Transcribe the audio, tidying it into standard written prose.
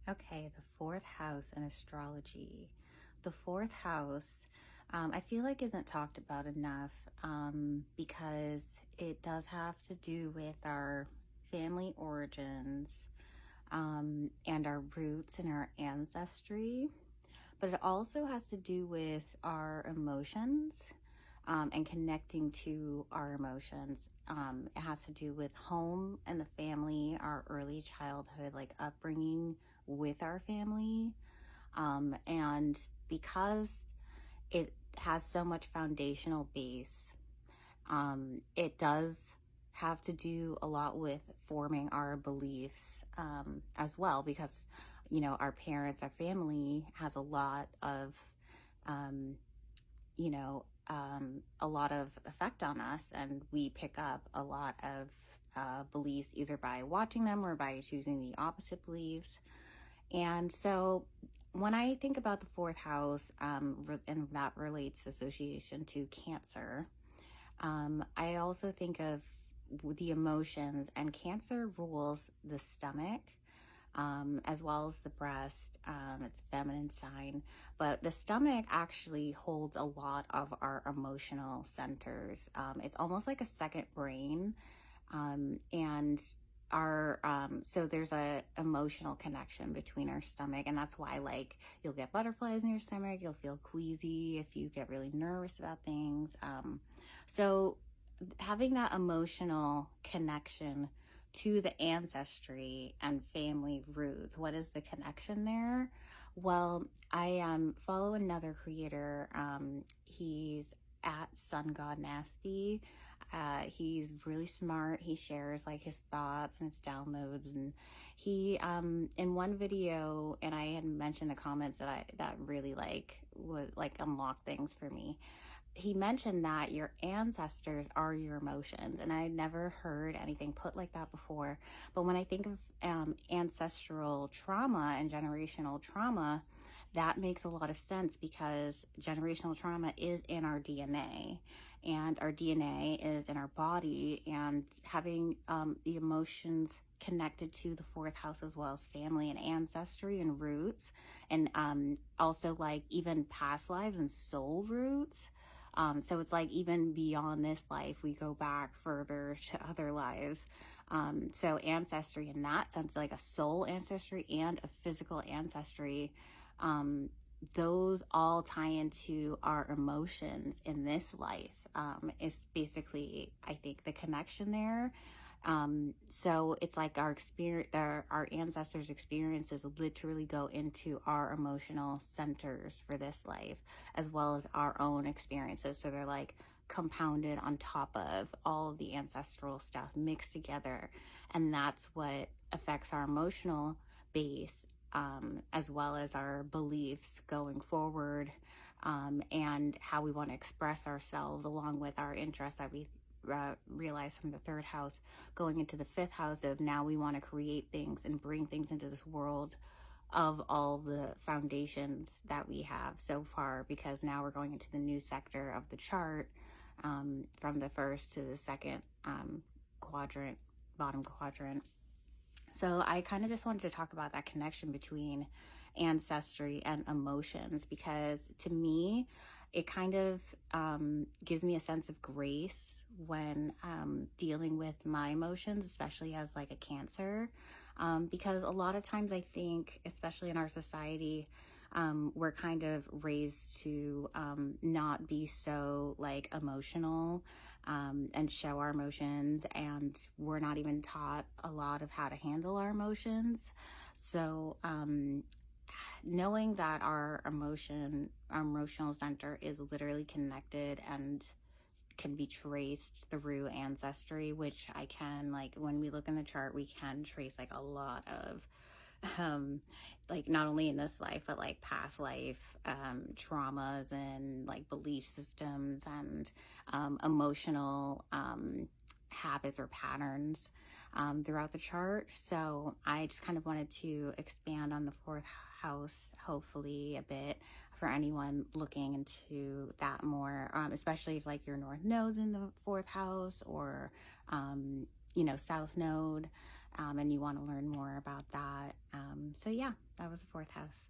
Okay, the fourth house in astrology. The fourth house, I feel like isn't talked about enough because it does have to do with our family origins and our roots and our ancestry. But it also has to do with our emotions and connecting to our emotions. It has to do with home and the family, our early childhood, like upbringing with our family. And because it has so much foundational base, it does have to do a lot with forming our beliefs as well, because our parents, our family has a lot of um, a lot of effect on us, and we pick up a lot of beliefs either by watching them or by choosing the opposite beliefs. And so when I think about the fourth house, and that relates association to Cancer, I also think of the emotions, and Cancer rules the stomach, as well as the breast. It's feminine sign, but the stomach actually holds a lot of our emotional centers. It's almost like a second brain, and our so there's a emotional connection between our stomach, and that's why, like, you'll get butterflies in your stomach, you'll feel queasy if you get really nervous about things. So having that emotional connection to the ancestry and family roots, what is the connection there? Well, I follow another creator. He's at Sun God Nasty. He's really smart. He shares like his thoughts and his downloads, and he in one video, and I had mentioned the comments that really was unlocked things for me. He mentioned that your ancestors are your emotions, and I had never heard anything put like that before. But when I think of ancestral trauma and generational trauma, that makes a lot of sense, because generational trauma is in our DNA, and our DNA is in our body, and having the emotions connected to the fourth house, as well as family and ancestry and roots, and also like even past lives and soul roots. So it's like even beyond this life, we go back further to other lives. So ancestry in that sense, like a soul ancestry and a physical ancestry, those all tie into our emotions in this life. Is basically, I think, the connection there. So it's like our experience, our ancestors' experiences literally go into our emotional centers for this life, as well as our own experiences. So they're like compounded on top of all of the ancestral stuff mixed together. And that's what affects our emotional base, as well as our beliefs going forward, and how we want to express ourselves, along with our interests that we realize from the third house going into the fifth house of now we want to create things and bring things into this world of all the foundations that we have so far, because now we're going into the new sector of the chart, from the first to the second quadrant, bottom quadrant. So I kind of just wanted to talk about that connection between ancestry and emotions, because to me, it kind of gives me a sense of grace when dealing with my emotions, especially as like a Cancer, because a lot of times I think, especially in our society, we're kind of raised to not be so like emotional, and show our emotions, and we're not even taught a lot of how to handle our emotions. So knowing that our emotional center is literally connected and can be traced through ancestry, which I can, like, when we look in the chart, we can trace like a lot of like not only in this life but like past life traumas and like belief systems and emotional habits or patterns throughout the chart. So I just kind of wanted to expand on the fourth house, hopefully a bit, for anyone looking into that more, especially if like your north node's in the fourth house, or south node. and you want to learn more about that. So yeah, that was the fourth house.